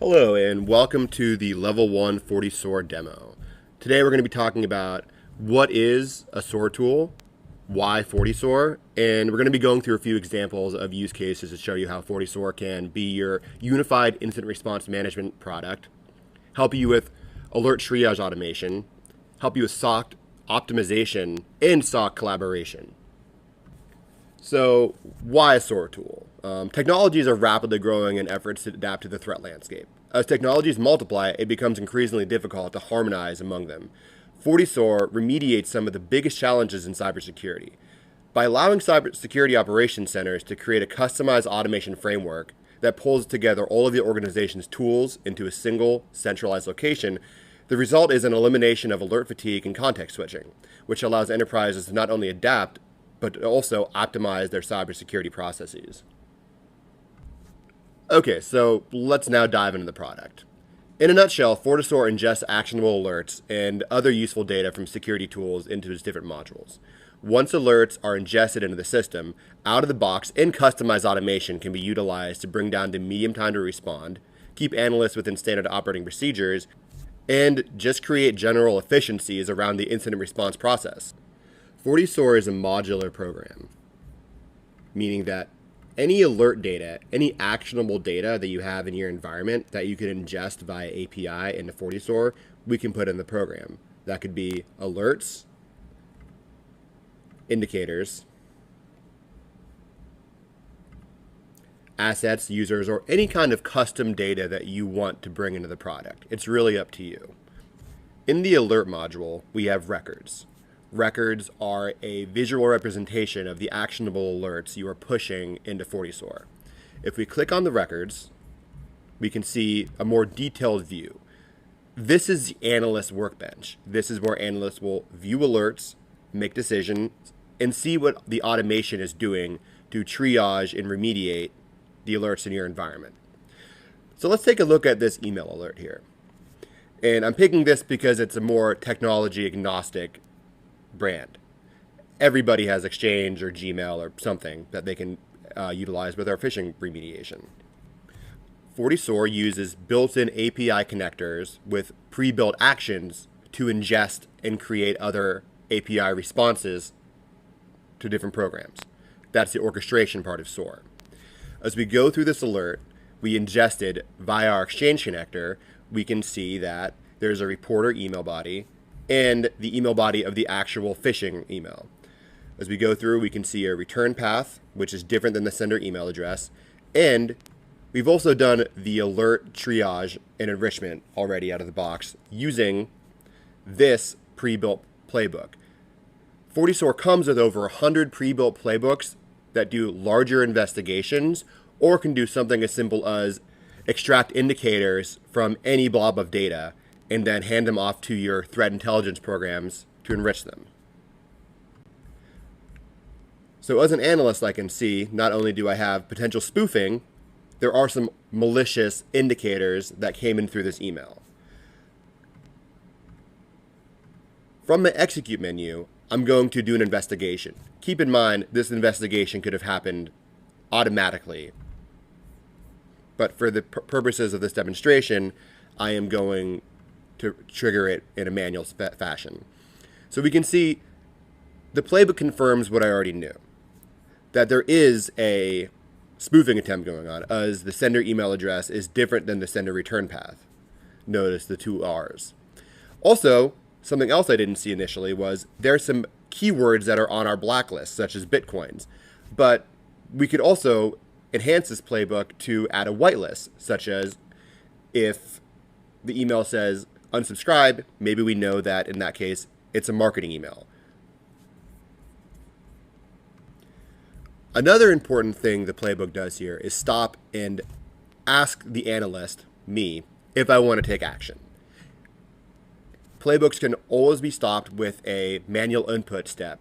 Hello and welcome to the Level 1 FortiSOAR demo. Today we're going to be talking about what is a SOAR tool, why FortiSOAR, and we're going to be going through a few examples of use cases to show you how FortiSOAR can be your unified incident response management product, help you with alert triage automation, help you with SOC optimization, and SOC collaboration. So why a SOAR tool? Technologies are rapidly growing in efforts to adapt to the threat landscape. As technologies multiply, it becomes increasingly difficult to harmonize among them. FortiSOAR remediates some of the biggest challenges in cybersecurity. By allowing cybersecurity operations centers to create a customized automation framework that pulls together all of the organization's tools into a single centralized location, the result is an elimination of alert fatigue and context switching, which allows enterprises to not only adapt, but also optimize their cybersecurity processes. Okay, so let's now dive into the product. In a nutshell, FortiSOAR ingests actionable alerts and other useful data from security tools into its different modules. Once alerts are ingested into the system, out of the box and customized automation can be utilized to bring down the median time to respond, keep analysts within standard operating procedures, and just create general efficiencies around the incident response process. FortiSOAR is a modular program, meaning that any alert data, any actionable data that you have in your environment that you can ingest via API into FortiSOAR, we can put in the program. That could be alerts, indicators, assets, users, or any kind of custom data that you want to bring into the product. It's really up to you. In the alert module, we have records. Records are a visual representation of the actionable alerts you are pushing into FortiSOAR. If we click on the records, we can see a more detailed view. This is the analyst workbench. This is where analysts will view alerts, make decisions, and see what the automation is doing to triage and remediate the alerts in your environment. So let's take a look at this email alert here. And I'm picking this because it's a more technology agnostic brand. Everybody has Exchange or Gmail or something that they can utilize with our phishing remediation. FortiSOAR uses built-in API connectors with pre-built actions to ingest and create other API responses to different programs. That's the orchestration part of SOAR. As we go through this alert, we ingested via our Exchange connector, we can see that there's a reporter email body and the email body of the actual phishing email. As we go through, we can see a return path, which is different than the sender email address. And we've also done the alert triage and enrichment already out of the box using this pre-built playbook. FortiSOAR comes with over 100 pre-built playbooks that do larger investigations or can do something as simple as extract indicators from any blob of data and then hand them off to your threat intelligence programs to enrich them. So as an analyst, I can see not only do I have potential spoofing, there are some malicious indicators that came in through this email. From the execute menu, I'm going to do an investigation. Keep in mind, this investigation could have happened automatically. But for the purposes of this demonstration, I am going to trigger it in a manual fashion. So we can see the playbook confirms what I already knew, that there is a spoofing attempt going on, as the sender email address is different than the sender return path. Notice the two R's. Also, something else I didn't see initially was there's some keywords that are on our blacklist, such as Bitcoins. But we could also enhance this playbook to add a whitelist, such as if the email says unsubscribe, maybe we know that in that case, it's a marketing email. Another important thing the playbook does here is stop and ask the analyst, me, if I want to take action. Playbooks can always be stopped with a manual input step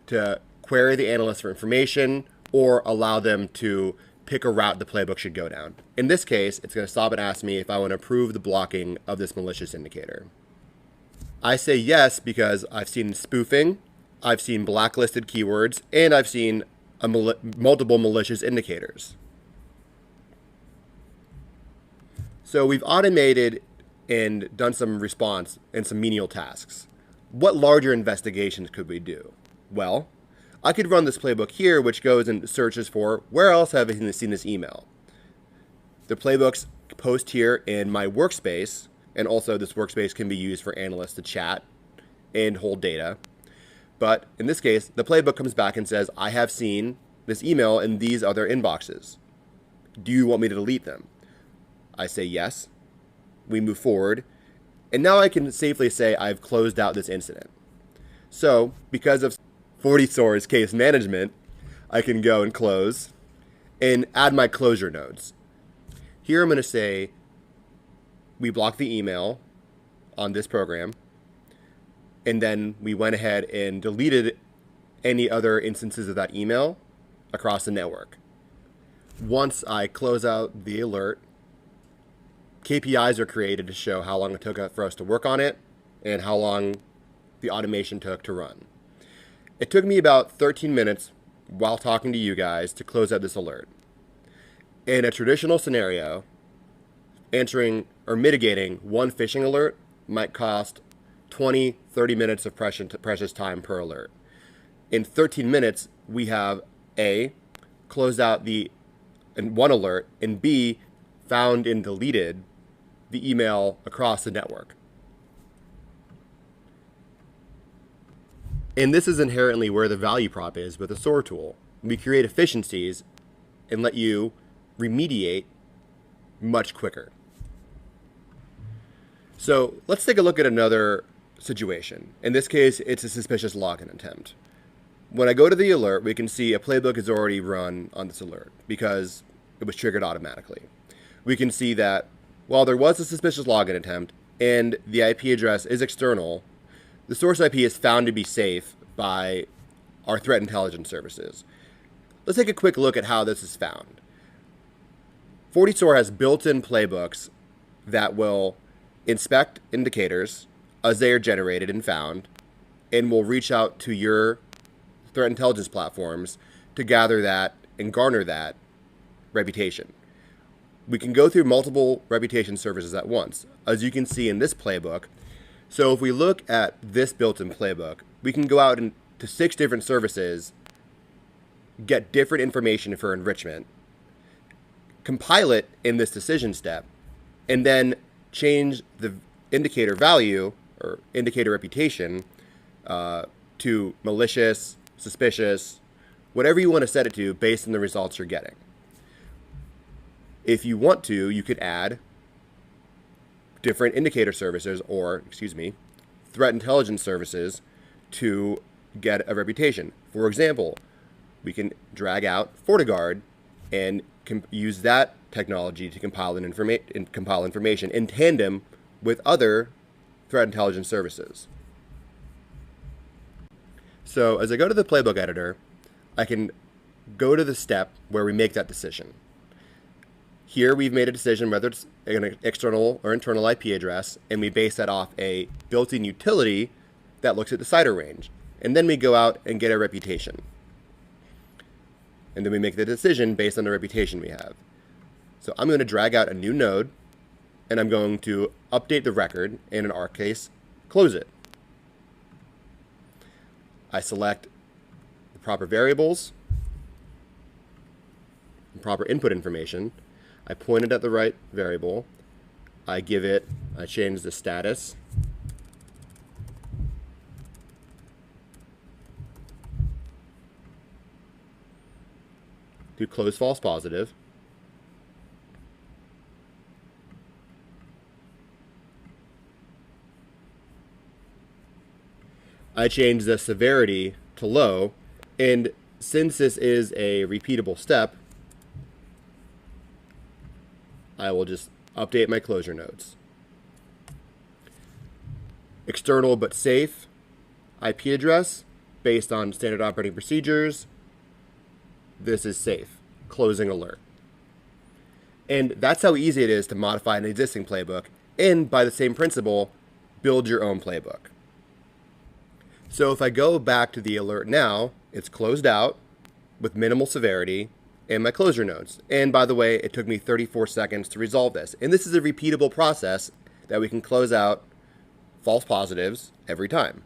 to query the analyst for information or allow them to pick a route the playbook should go down. In this case, it's going to stop and ask me if I want to approve the blocking of this malicious indicator. I say yes because I've seen spoofing, I've seen blacklisted keywords, and I've seen multiple malicious indicators. So we've automated and done some response and some menial tasks. What larger investigations could we do? Well, I could run this playbook here, which goes and searches for where else have I seen this email. The playbooks post here in my workspace, and also this workspace can be used for analysts to chat and hold data. But in this case, the playbook comes back and says, I have seen this email in these other inboxes. Do you want me to delete them? I say yes. We move forward. And now I can safely say I've closed out this incident. So because of FortiSOAR's case management, I can go and close and add my closure nodes. Here I'm going to say we blocked the email on this program, and then we went ahead and deleted any other instances of that email across the network. Once I close out the alert, KPIs are created to show how long it took for us to work on it and how long the automation took to run. It took me about 13 minutes while talking to you guys to close out this alert. In a traditional scenario, answering or mitigating one phishing alert might cost 20-30 minutes of precious time per alert. In 13 minutes, we have A, closed out the one alert, and B, found and deleted the email across the network. And this is inherently where the value prop is with the SOAR tool. We create efficiencies and let you remediate much quicker. So let's take a look at another situation. In this case, it's a suspicious login attempt. When I go to the alert, we can see a playbook is already run on this alert because it was triggered automatically. We can see that while there was a suspicious login attempt and the IP address is external, the source IP is found to be safe by our threat intelligence services. Let's take a quick look at how this is found. FortiSOAR has built-in playbooks that will inspect indicators as they are generated and found, and will reach out to your threat intelligence platforms to gather that and garner that reputation. We can go through multiple reputation services at once, as you can see in this playbook. So if we look at this built-in playbook, we can go out to 6 different services, get different information for enrichment, compile it in this decision step, and then change the indicator value or indicator reputation to malicious, suspicious, whatever you want to set it to based on the results you're getting. If you want to, you could add different indicator services threat intelligence services to get a reputation. For example, we can drag out FortiGuard and use that technology to compile information in tandem with other threat intelligence services. So as I go to the playbook editor, I can go to the step where we make that decision. Here we've made a decision whether it's an external or internal IP address, and we base that off a built-in utility that looks at the CIDR range. And then we go out and get a reputation. And then we make the decision based on the reputation we have. So I'm going to drag out a new node, and I'm going to update the record, and in our case, close it. I select the proper variables, the proper input information. I point it at the right variable. I change the status. To close false positive. I change the severity to low, and since this is a repeatable step, I will just update my closure nodes. External but safe IP address based on standard operating procedures. This is safe. Closing alert. And that's how easy it is to modify an existing playbook, and by the same principle, build your own playbook. So if I go back to the alert now, it's closed out with minimal severity, and my closure nodes. And by the way, it took me 34 seconds to resolve this. And this is a repeatable process that we can close out false positives every time.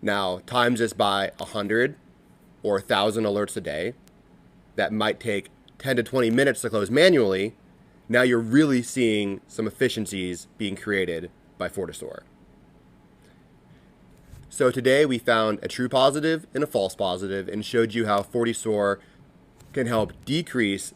Now, times this by 100 or 1,000 alerts a day. That might take 10 to 20 minutes to close manually. Now you're really seeing some efficiencies being created by FortiSOAR. So today we found a true positive and a false positive and showed you how FortiSOAR can help decrease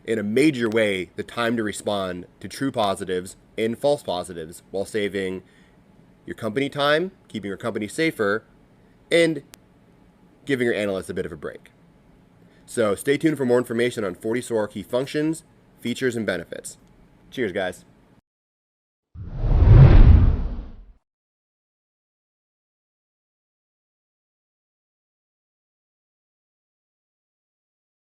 in a major way the time to respond to true positives and false positives while saving your company time, keeping your company safer, and giving your analysts a bit of a break. So stay tuned for more information on FortiSOAR key functions, features, and benefits. Cheers, guys.